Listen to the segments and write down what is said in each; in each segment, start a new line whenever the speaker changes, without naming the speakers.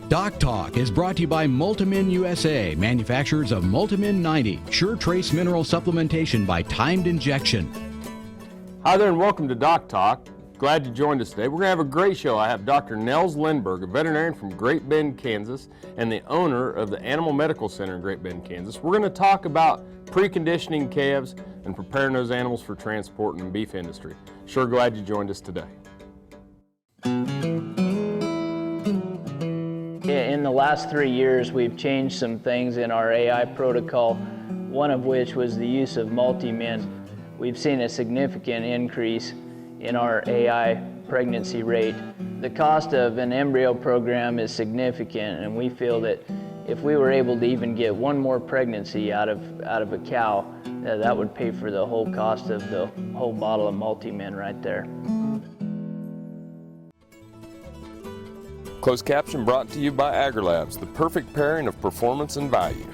DocTalk is brought to you by Multimin USA, manufacturers of Multimin 90, sure trace mineral supplementation by timed injection.
Hi there and welcome to DocTalk. Glad you joined us today. We're going to have a great show. I have Dr. Nels Lindberg, a veterinarian from Great Bend, Kansas, and the owner of the Animal Medical Center in Great Bend, Kansas. We're going to talk about preconditioning calves and preparing those animals for transport in the beef industry. Sure glad you joined us today.
In the last 3 years, we've changed some things in our AI protocol, one of which was the use of multi-min. We've seen a significant increase in our AI pregnancy rate. The cost of an embryo program is significant, and we feel that if we were able to even get one more pregnancy out of a cow, that would pay for the whole cost of the whole bottle of multi-min right there.
Closed caption brought to you by AgriLabs, the perfect pairing of performance and value.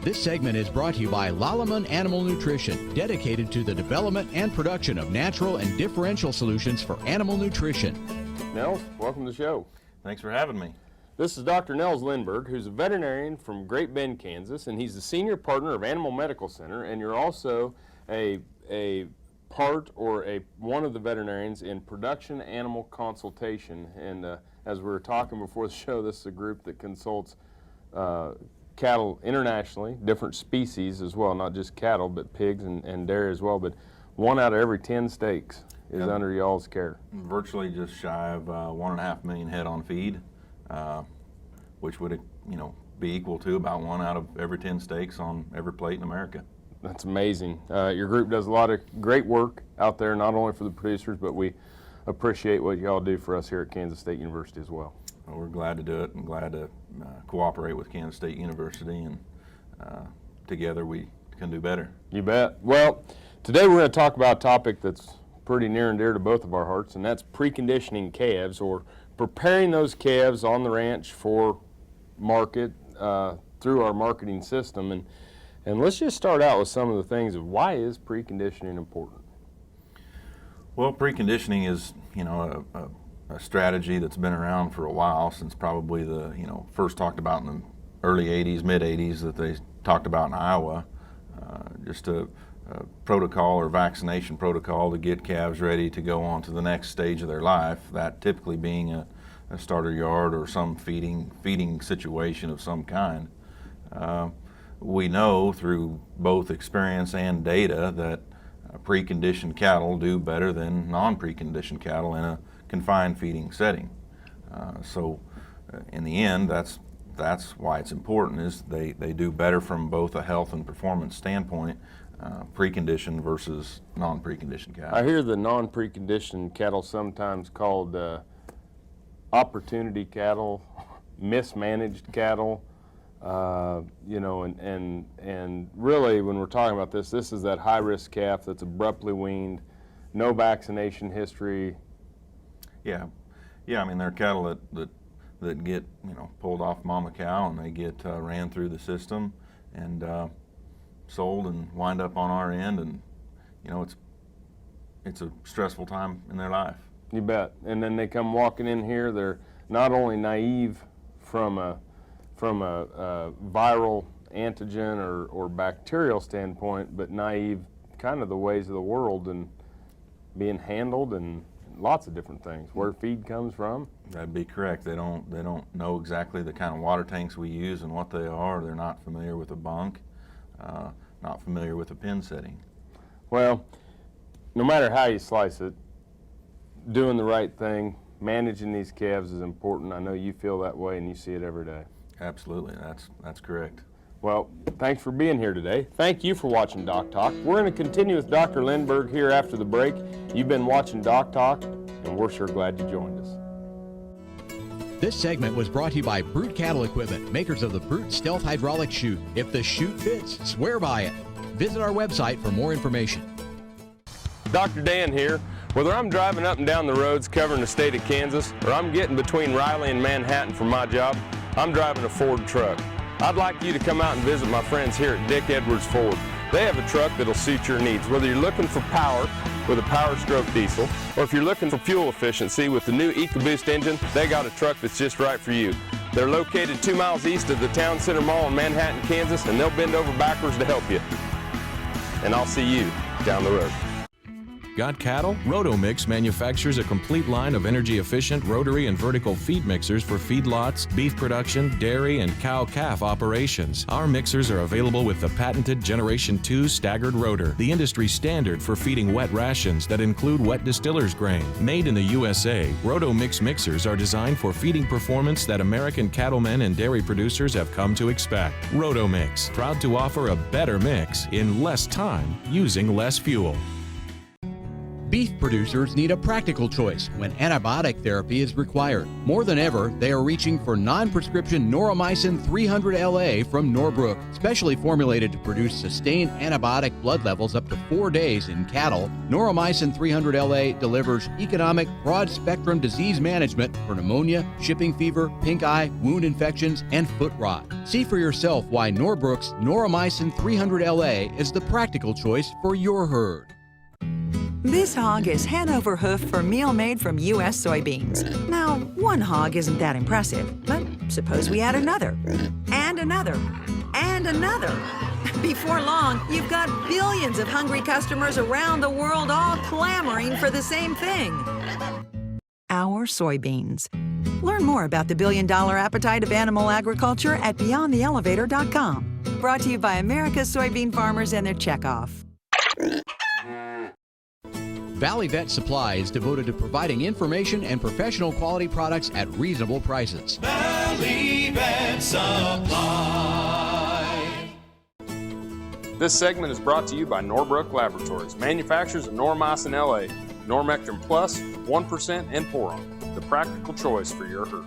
This segment is brought to you by Lalaman Animal Nutrition, dedicated to the development and production of natural and differential solutions for animal nutrition.
Nels, welcome to the show.
Thanks for having me.
This is Dr. Nels Lindberg, who's a veterinarian from Great Bend, Kansas, and he's the senior partner of Animal Medical Center, and you're also a part or one of the veterinarians in production animal consultation. And as we were talking before the show, this is a group that consults cattle internationally, different species as well, not just cattle, but pigs and dairy as well. But 1 out of every 10 steaks is under y'all's care.
Virtually just shy of 1.5 million head on feed, which would be equal to about 1 out of every 10 steaks on every plate in America.
That's amazing. Your group does a lot of great work out there, not only for the producers, but we appreciate what y'all do for us here at Kansas State University as well.
Well, we're glad to do it and glad to cooperate with Kansas State University, and together we can do better.
You bet. Well, today we're going to talk about a topic that's pretty near and dear to both of our hearts, and that's preconditioning calves, or preparing those calves on the ranch for market through our marketing system. And let's just start out with some of the things of why is preconditioning important?
Well, preconditioning is a strategy that's been around for a while, since probably the first talked about in the early 80s, mid 80s, that they talked about in Iowa. Just a protocol or vaccination protocol to get calves ready to go on to the next stage of their life, that typically being a starter yard or some feeding situation of some kind. We know through both experience and data that preconditioned cattle do better than non-preconditioned cattle in a confined feeding setting. So in the end, that's why it's important, is they do better from both a health and performance standpoint, preconditioned versus non-preconditioned cattle.
I hear the non-preconditioned cattle sometimes called opportunity cattle, mismanaged cattle. And really when we're talking about this is that high-risk calf that's abruptly weaned, no vaccination history.
Yeah. I mean, there are cattle that get pulled off mama cow, and they get ran through the system and sold and wind up on our end, and it's a stressful time in their life.
You bet. And then they come walking in here. They're not only naive from a viral antigen or bacterial standpoint, but naive kind of the ways of the world and being handled and lots of different things. Where feed comes from.
That'd be correct. They don't know exactly the kind of water tanks we use and what they are. They're not familiar with a bunk, not familiar with a pen setting.
Well, no matter how you slice it, doing the right thing, managing these calves is important. I know you feel that way and you see it every day.
Absolutely, that's correct.
Well, thanks for being here today. Thank you for watching Doc Talk. We're going to continue with Dr. Lindberg here after the break. You've been watching Doc Talk, and we're sure glad you joined us.
This segment was brought to you by Brute Cattle Equipment, makers of the Brute Stealth Hydraulic Chute. If the chute fits, swear by it. Visit our website for more information.
Dr. Dan here. Whether I'm driving up and down the roads covering the state of Kansas, or I'm getting between Riley and Manhattan for my job, I'm driving a Ford truck. I'd like you to come out and visit my friends here at Dick Edwards Ford. They have a truck that'll suit your needs. Whether you're looking for power, with a Power Stroke diesel. Or if you're looking for fuel efficiency with the new EcoBoost engine, they got a truck that's just right for you. They're located 2 miles east of the Town Center Mall in Manhattan, Kansas, and they'll bend over backwards to help you. And I'll see you down the road.
Got cattle? Rotomix manufactures a complete line of energy-efficient rotary and vertical feed mixers for feedlots, beef production, dairy, and cow-calf operations. Our mixers are available with the patented Generation 2 staggered rotor, the industry standard for feeding wet rations that include wet distiller's grain. Made in the USA, Rotomix mixers are designed for feeding performance that American cattlemen and dairy producers have come to expect. Rotomix, proud to offer a better mix in less time using less fuel.
Beef producers need a practical choice when antibiotic therapy is required. More than ever, they are reaching for non-prescription Noromycin 300LA from Norbrook. Specially formulated to produce sustained antibiotic blood levels up to 4 days in cattle, Noromycin 300LA delivers economic, broad-spectrum disease management for pneumonia, shipping fever, pink eye, wound infections, and foot rot. See for yourself why Norbrook's Noromycin 300LA is the practical choice for your herd.
This hog is Hanover hoof for meal made from U.S. soybeans. Now, one hog isn't that impressive, but suppose we add another, and another, and another. Before long, you've got billions of hungry customers around the world all clamoring for the same thing. Our soybeans. Learn more about the billion-dollar appetite of animal agriculture at BeyondTheElevator.com. Brought to you by America's soybean farmers and their checkoff.
Valley Vet Supply is devoted to providing information and professional quality products at reasonable prices.
Valley Vet Supply.
This segment is brought to you by Norbrook Laboratories, manufacturers of Noromycin LA, Normectin Plus, 1%, and Poron, the practical choice for your herd.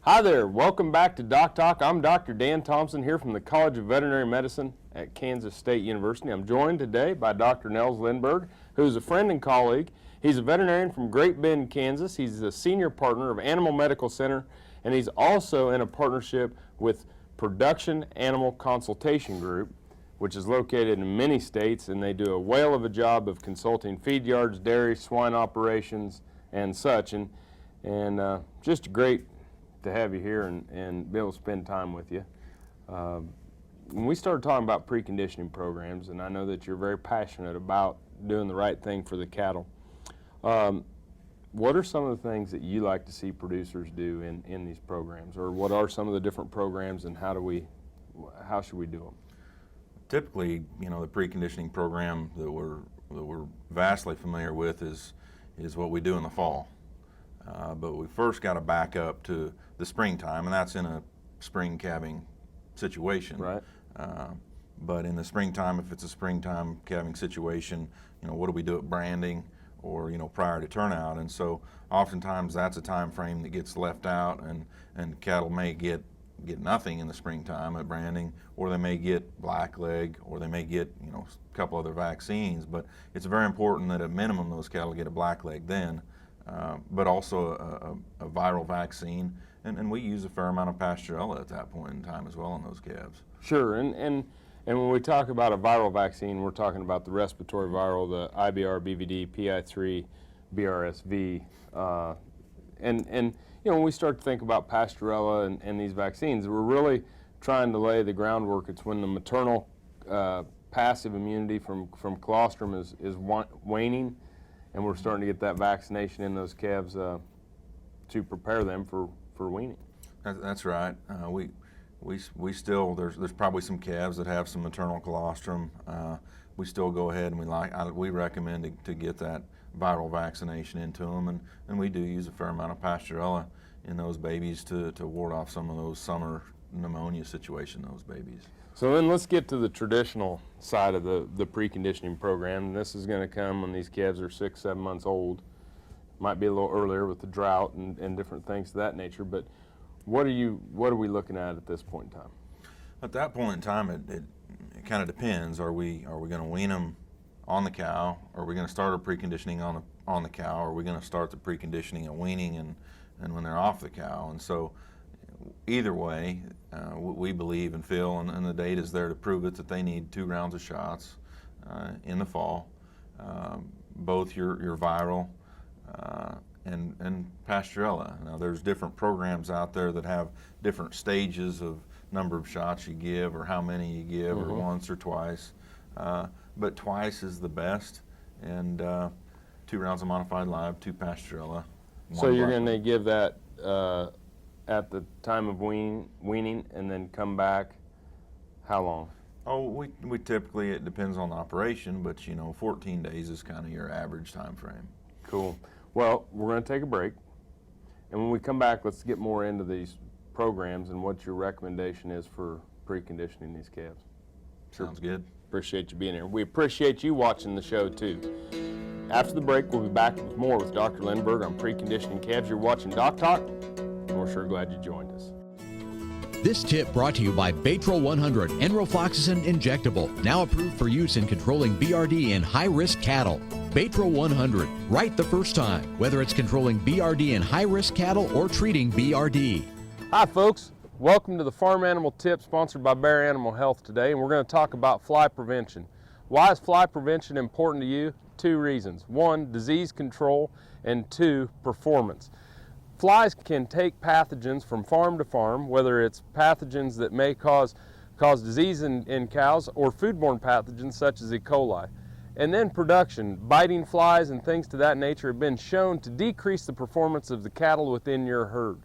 Hi there, welcome back to DocTalk. I'm Dr. Dan Thompson here from the College of Veterinary Medicine at Kansas State University. I'm joined today by Dr. Nels Lindberg, who's a friend and colleague. He's a veterinarian from Great Bend, Kansas. He's a senior partner of Animal Medical Center, and he's also in a partnership with Production Animal Consultation Group, which is located in many states, and they do a whale of a job of consulting feed yards, dairy, swine operations, and such. And just great to have you here and be able to spend time with you. When we started talking about preconditioning programs, and I know that you're very passionate about doing the right thing for the cattle, what are some of the things that you like to see producers do in these programs, or what are some of the different programs, and how should we do them?
Typically, you know, the preconditioning program that we're vastly familiar with is what we do in the fall. But we first got to back up to the springtime, and that's in a spring calving situation.
Right.
But in the springtime, if it's a springtime calving situation, you know, what do we do at branding or, you know, prior to turnout? And so oftentimes that's a time frame that gets left out, and cattle may get nothing in the springtime at branding, or they may get blackleg, or they may get, you know, a couple other vaccines. But it's very important that at minimum those cattle get a blackleg then, but also a viral vaccine. And we use a fair amount of Pasteurella at that point in time as well in those calves.
Sure, and when we talk about a viral vaccine, we're talking about the respiratory viral, the IBR, BVD, PI3, BRSV, and you know, when we start to think about Pasteurella and these vaccines, we're really trying to lay the groundwork. It's when the maternal passive immunity from colostrum is waning, and we're starting to get that vaccination in those calves to prepare them for weaning.
That's right. We still, there's probably some calves that have some maternal colostrum. We still go ahead and we recommend to get that viral vaccination into them, and we do use a fair amount of Pasteurella in those babies to ward off some of those summer pneumonia situation in those babies.
So then let's get to the traditional side of the preconditioning program. And this is going to come when these calves are 6-7 months old. Might be a little earlier with the drought and different things of that nature, but what are we looking at this point in time?
At that point in time, it kind of depends. Are we going to wean them on the cow? Are we going to start our preconditioning on the cow? Or are we going to start the preconditioning at weaning and when they're off the cow? And so either way, we believe and feel, and the data is there to prove it, that they need 2 rounds of shots in the fall. both your viral and Pasturella. Now there's different programs out there that have different stages of number of shots you give or how many you give or once or twice. But twice is the best, and 2 rounds of modified live, 2 Pasturella.
So you're going to give that at the time of weaning and then come back how long?
Oh, we typically, it depends on the operation, but 14 days is kind of your average time frame.
Cool. Well, we're going to take a break, and when we come back, let's get more into these programs and what your recommendation is for preconditioning these calves.
Sounds good.
Appreciate you being here. We appreciate you watching the show too. After the break, we'll be back with more with Dr. Lindberg on preconditioning calves. You're watching DocTalk, and we're sure glad you joined us.
This tip brought to you by Baytril 100 Enrofloxacin Injectable, now approved for use in controlling BRD in high-risk cattle. Baytril 100, right the first time, whether it's controlling BRD in high-risk cattle or treating BRD.
Hi folks, welcome to the Farm Animal Tip sponsored by Bear Animal Health today, and we're going to talk about fly prevention. Why is fly prevention important to you? 2 reasons. 1, disease control, and 2, performance. Flies can take pathogens from farm to farm, whether it's pathogens that may cause disease in cows or foodborne pathogens such as E. coli. And then production, biting flies and things to that nature have been shown to decrease the performance of the cattle within your herd.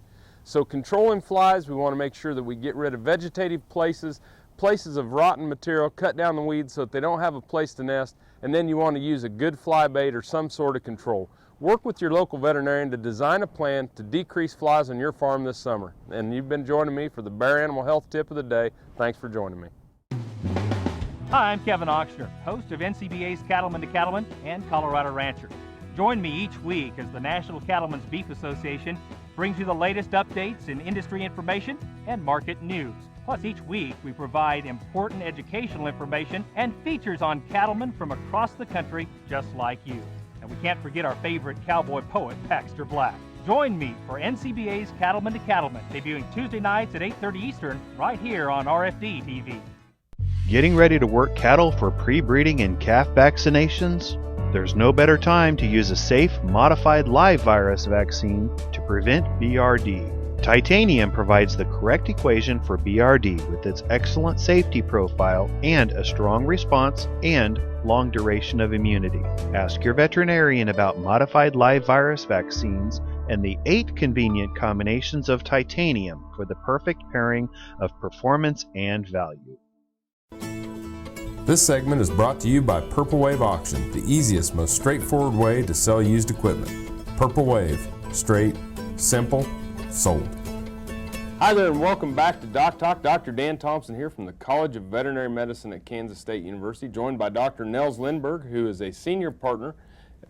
So controlling flies, we want to make sure that we get rid of vegetative places of rotten material, cut down the weeds so that they don't have a place to nest, and then you want to use a good fly bait or some sort of control. Work with your local veterinarian to design a plan to decrease flies on your farm this summer. And you've been joining me for the Bear Animal Health Tip of the Day. Thanks for joining me.
Hi, I'm Kevin Ochsner, host of NCBA's Cattleman to Cattleman and Colorado Rancher. Join me each week as the National Cattlemen's Beef Association brings you the latest updates in industry information and market news. Plus, each week we provide important educational information and features on cattlemen from across the country just like you. And we can't forget our favorite cowboy poet, Baxter Black. Join me for NCBA's Cattleman to Cattleman, debuting Tuesday nights at 8:30 Eastern, right here on RFD TV.
Getting ready to work cattle for pre-breeding and calf vaccinations? There's no better time to use a safe, modified live virus vaccine to prevent BRD. Titanium provides the correct equation for BRD with its excellent safety profile and a strong response and long duration of immunity. Ask your veterinarian about modified live virus vaccines and the 8 convenient combinations of titanium for the perfect pairing of performance and value.
This segment is brought to you by Purple Wave Auction, the easiest, most straightforward way to sell used equipment. Purple Wave, straight, simple, sold.
Hi there and welcome back to DocTalk. Dr. Dan Thompson here from the College of Veterinary Medicine at Kansas State University, joined by Dr. Nels Lindberg, who is a senior partner,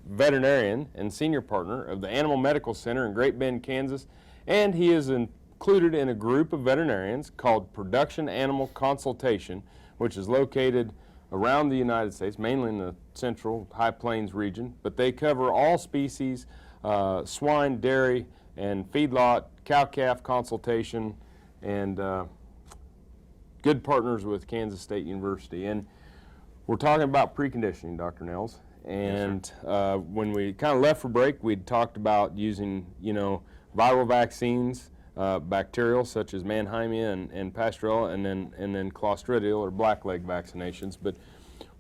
veterinarian and senior partner of the Animal Medical Center in Great Bend, Kansas, and he is included in a group of veterinarians called Production Animal Consultation, which is located around the United States, mainly in the central High Plains region, but they cover all species, swine, dairy, and feedlot, cow-calf consultation, and good partners with Kansas State University. And we're talking about preconditioning, Dr. Nels. And yes, when we kind of left for break, we'd talked about using, viral vaccines, bacterial such as Mannheimia and Pasturella, and then Clostridial or blackleg vaccinations. But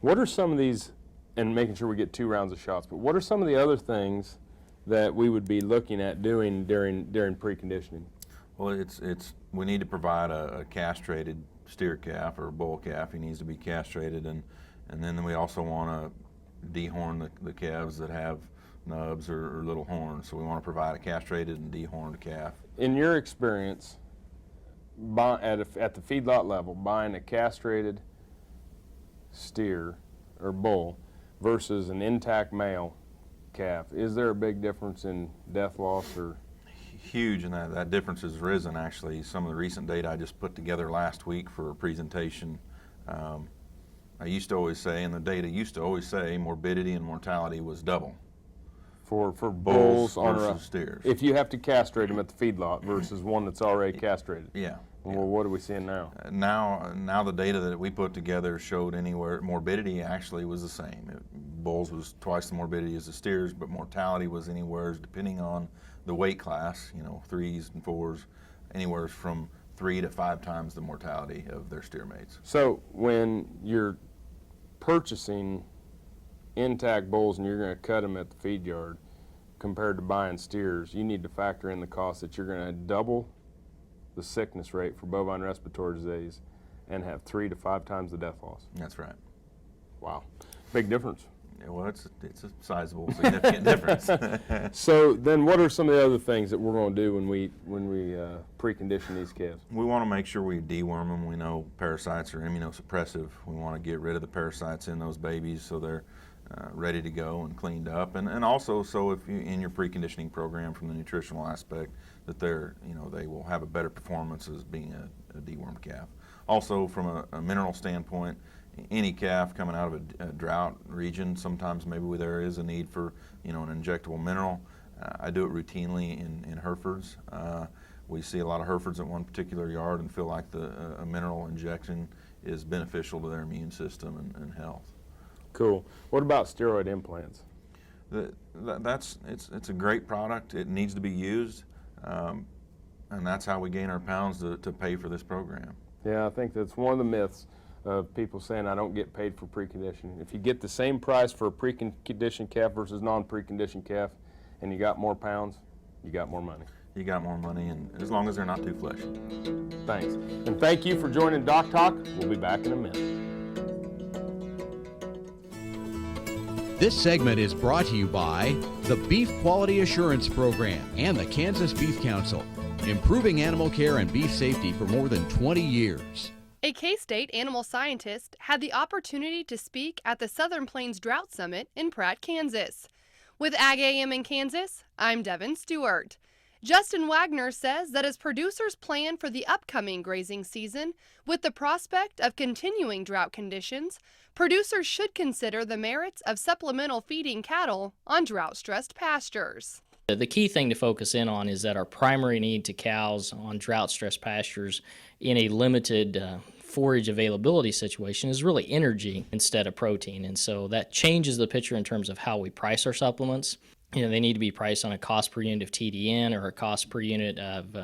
what are some of these, and making sure we get 2 rounds of shots, but what are some of the other things that we would be looking at doing during preconditioning?
Well, we need to provide a castrated steer calf or bull calf. He needs to be castrated, and then we also want to dehorn the calves that have nubs or little horns. So we want to provide a castrated and dehorned calf.
In your experience, at the feedlot level, buying a castrated steer or bull versus an intact male calf, is there a big difference in death loss? Or
huge, and that difference has risen actually. Some of the recent data I just put together last week for a presentation, I used to always say, and the data used to always say, morbidity and mortality was double
for bulls
versus steers.
If you have to castrate them at the feedlot versus one that's already castrated.
Yeah.
Well, what are we seeing now?
Now the data that we put together showed morbidity actually was the same. Bulls was twice the morbidity as the steers, but mortality was anywhere, depending on the weight class, 3s and 4s, anywhere from 3 to 5 times the mortality of their steer mates.
So when you're purchasing intact bulls and you're going to cut them at the feed yard compared to buying steers, you need to factor in the cost that you're going to double the sickness rate for bovine respiratory disease and have 3 to 5 times the death loss.
That's right.
Wow, big difference.
Yeah, well, it's a sizable, significant difference.
So then what are some of the other things that we're going to do when we precondition these calves?
We want to make sure we deworm them. We know parasites are immunosuppressive. We want to get rid of the parasites in those babies so they're ready to go and cleaned up, and also so if you in your preconditioning program from the nutritional aspect that they will have a better performance as being a dewormed calf. Also from a mineral standpoint, any calf coming out of a drought region, sometimes maybe there is a need for an injectable mineral. I do it routinely in Herefords. We see a lot of Herefords at one particular yard and feel like a mineral injection is beneficial to their immune system and health.
Cool. What about steroid implants?
It's a great product. It needs to be used, and that's how we gain our pounds to pay for this program.
Yeah, I think that's one of the myths of people saying I don't get paid for preconditioning. If you get the same price for a preconditioned calf versus non-preconditioned calf and you got more pounds, you got more money.
You got more money, and as long as they're not too fleshy.
Thanks. And thank you for joining Doc Talk. We'll be back in a minute.
This segment is brought to you by the Beef Quality Assurance Program and the Kansas Beef Council, improving animal care and beef safety for more than 20 years.
A K-State animal scientist had the opportunity to speak at the Southern Plains Drought Summit in Pratt, Kansas. With Ag AM in Kansas, I'm Devin Stewart. Justin Wagner says that as producers plan for the upcoming grazing season, with the prospect of continuing drought conditions, producers should consider the merits of supplemental feeding cattle on drought-stressed pastures.
The key thing to focus in on is that our primary need to cows on drought-stressed pastures in a limited forage availability situation is really energy instead of protein. And so that changes the picture in terms of how we price our supplements. They need to be priced on a cost per unit of TDN or a cost per unit of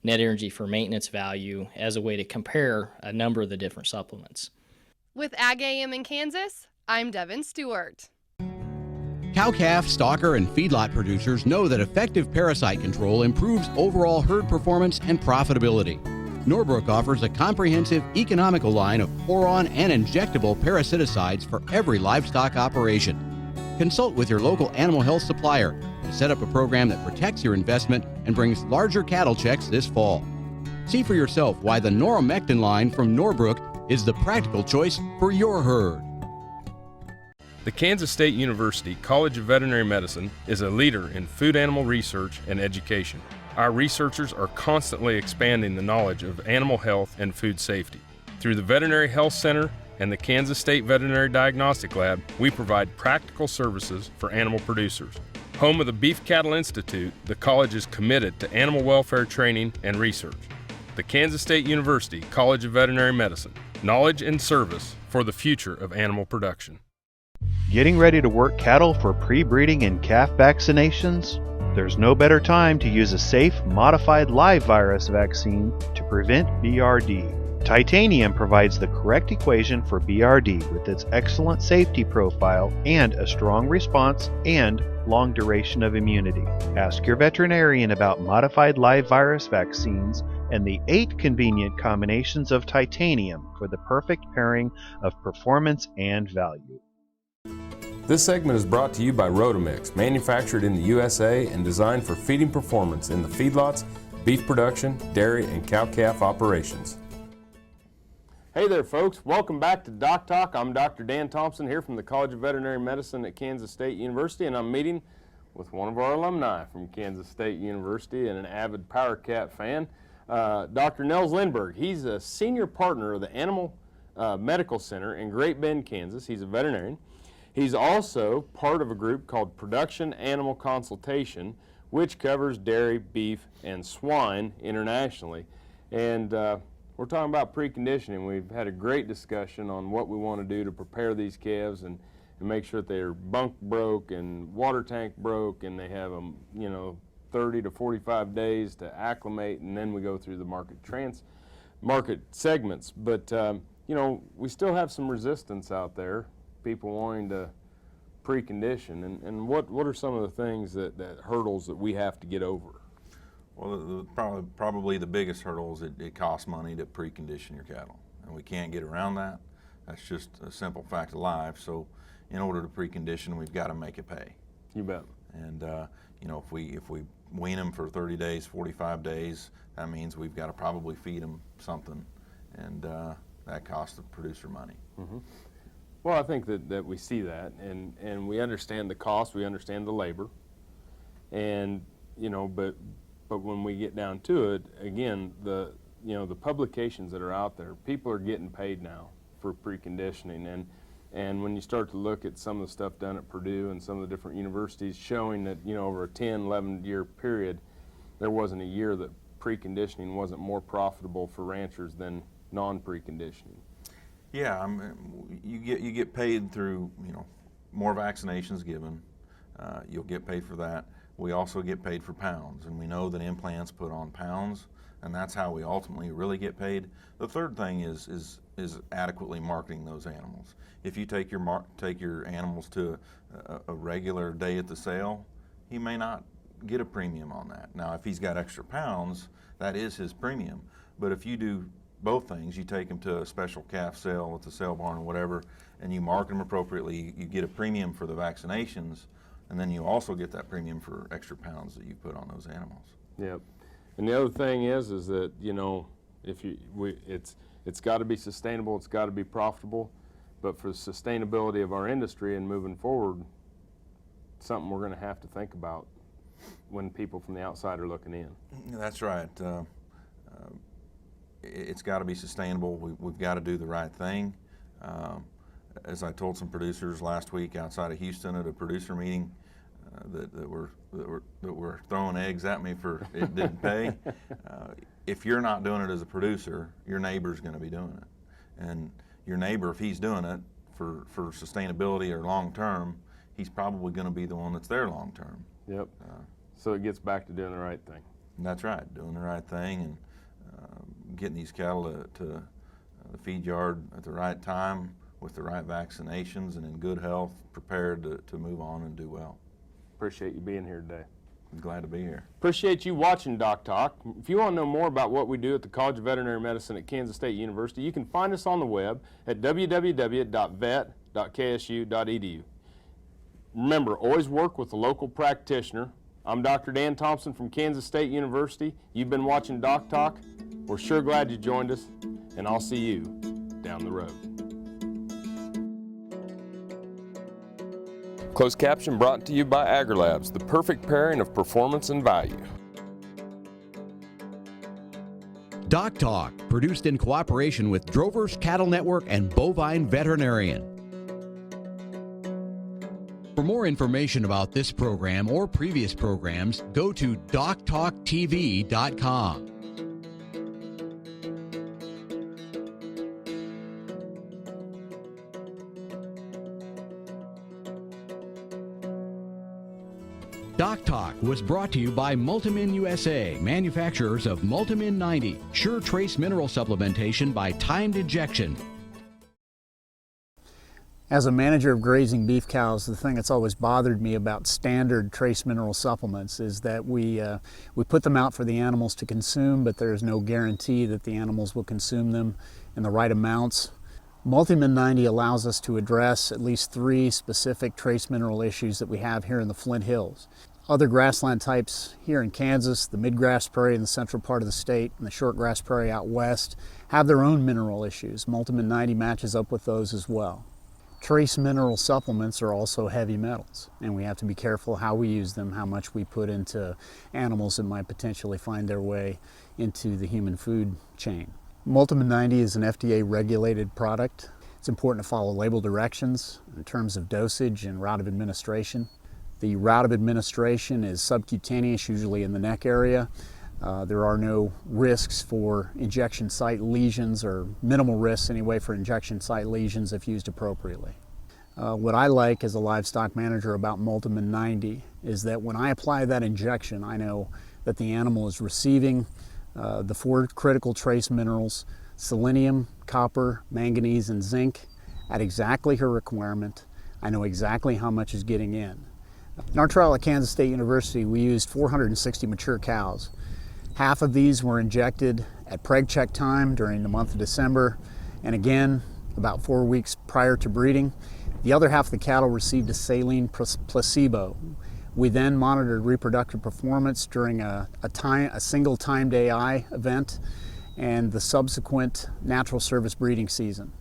net energy for maintenance value as a way to compare a number of the different supplements.
With Ag AM in Kansas, I'm Devin Stewart.
Cow-calf, stocker, and feedlot producers know that effective parasite control improves overall herd performance and profitability. Norbrook offers a comprehensive, economical line of pour-on and injectable parasiticides for every livestock operation. Consult with your local animal health supplier to set up a program that protects your investment and brings larger cattle checks this fall. See for yourself why the Noramectin line from Norbrook is the practical choice for your herd.
The Kansas State University College of Veterinary Medicine is a leader in food animal research and education. Our researchers are constantly expanding the knowledge of animal health and food safety. Through the Veterinary Health Center and the Kansas State Veterinary Diagnostic Lab, we provide practical services for animal producers. Home of the Beef Cattle Institute, the college is committed to animal welfare training and research. The Kansas State University College of Veterinary Medicine, knowledge and service for the future of animal production.
Getting ready to work cattle for pre-breeding and calf vaccinations? There's no better time to use a safe, modified live virus vaccine to prevent BRD. Titanium provides the correct equation for BRD with its excellent safety profile and a strong response and long duration of immunity. Ask your veterinarian about modified live virus vaccines and the 8 convenient combinations of titanium for the perfect pairing of performance and value.
This segment is brought to you by Rotomix, manufactured in the USA and designed for feeding performance in the feedlots, beef production, dairy, and cow-calf operations.
Hey there, folks. Welcome back to Doc Talk. I'm Dr. Dan Thompson here from the College of Veterinary Medicine at Kansas State University, and I'm meeting with one of our alumni from Kansas State University and an avid Power Cat fan, Dr. Nels Lindberg. He's a senior partner of the Animal Medical Center in Great Bend, Kansas. He's a veterinarian. He's also part of a group called Production Animal Consultation, which covers dairy, beef, and swine internationally. And we're talking about preconditioning. We've had a great discussion on what we want to do to prepare these calves and make sure that they're bunk broke and water tank broke, and they have them, 30 to 45 days to acclimate, and then we go through the market segments. But we still have some resistance out there, people wanting to precondition, and what are some of the things that hurdles that we have to get over?
Well, probably the biggest hurdle is it costs money to precondition your cattle, and we can't get around that. That's just a simple fact of life. So in order to precondition, we've got to make it pay.
You bet.
And if we wean them for 30 days, 45 days, that means we've got to probably feed them something, and that costs the producer money.
Mm-hmm. Well, I think that we see that, and we understand the cost, we understand the labor, and but when we get down to it, again, the publications that are out there, people are getting paid now for preconditioning, and when you start to look at some of the stuff done at Purdue and some of the different universities showing that over a 10, 11 year period, there wasn't a year that preconditioning wasn't more profitable for ranchers than non-preconditioning.
Yeah, you get paid through more vaccinations given. You'll get paid for that. We also get paid for pounds, and we know that implants put on pounds, and that's how we ultimately really get paid. The third thing is adequately marketing those animals. If you take your animals to a regular day at the sale, he may not get a premium on that. Now, if he's got extra pounds, that is his premium. But if you do both things, you take him to a special calf sale at the sale barn or whatever, and you market them appropriately, you get a premium for the vaccinations, and then you also get that premium for extra pounds that you put on those animals.
Yep. And the other thing is that it's got to be sustainable, it's got to be profitable, but for the sustainability of our industry and moving forward, something we're going to have to think about when people from the outside are looking in.
That's right. It's got to be sustainable. We've got to do the right thing. As I told some producers last week outside of Houston at a producer meeting, that were throwing eggs at me for it didn't pay. If you're not doing it as a producer, your neighbor's going to be doing it, and your neighbor, if he's doing it for sustainability or long term, he's probably going to be the one that's there long term.
Yep. So it gets back to doing the right thing.
That's right, doing the right thing and getting these cattle to the feed yard at the right time with the right vaccinations and in good health, prepared to move on and do well.
Appreciate you being here today.
I'm glad to be here.
Appreciate you watching DocTalk. If you want to know more about what we do at the College of Veterinary Medicine at Kansas State University, you can find us on the web at www.vet.ksu.edu. Remember, always work with a local practitioner. I'm Dr. Dan Thompson from Kansas State University. You've been watching DocTalk. We're sure glad you joined us, and I'll see you down the road.
Closed caption brought to you by AgriLabs, the perfect pairing of performance and value.
DocTalk, produced in cooperation with Drovers Cattle Network and Bovine Veterinarian. For more information about this program or previous programs, go to DocTalkTV.com. DocTalk was brought to you by Multimin USA, manufacturers of Multimin 90, Sure Trace Mineral Supplementation by Timed Injection.
As a manager of grazing beef cows, the thing that's always bothered me about standard trace mineral supplements is that we put them out for the animals to consume, but there's no guarantee that the animals will consume them in the right amounts. Multimin 90 allows us to address at least 3 specific trace mineral issues that we have here in the Flint Hills. Other grassland types here in Kansas, the midgrass prairie in the central part of the state and the shortgrass prairie out west, have their own mineral issues. Multimin 90 matches up with those as well. Trace mineral supplements are also heavy metals, and we have to be careful how we use them, how much we put into animals that might potentially find their way into the human food chain. Multimin 90 is an FDA-regulated product. It's important to follow label directions in terms of dosage and route of administration. The route of administration is subcutaneous, usually in the neck area. There are no risks for injection site lesions, or minimal risks anyway for injection site lesions if used appropriately. What I like as a livestock manager about Multimin 90 is that when I apply that injection, I know that the animal is receiving the 4 critical trace minerals, selenium, copper, manganese, and zinc, at exactly her requirement. I know exactly how much is getting in. In our trial at Kansas State University, we used 460 mature cows. Half of these were injected at preg check time during the month of December, and again about 4 weeks prior to breeding. The other half of the cattle received a saline placebo. We then monitored reproductive performance during a single timed AI event and the subsequent natural service breeding season.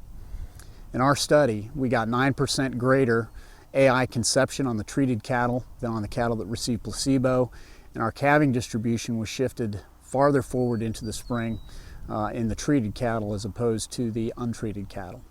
In our study, we got 9% greater AI conception on the treated cattle than on the cattle that received placebo, and our calving distribution was shifted farther forward into the spring in the treated cattle as opposed to the untreated cattle.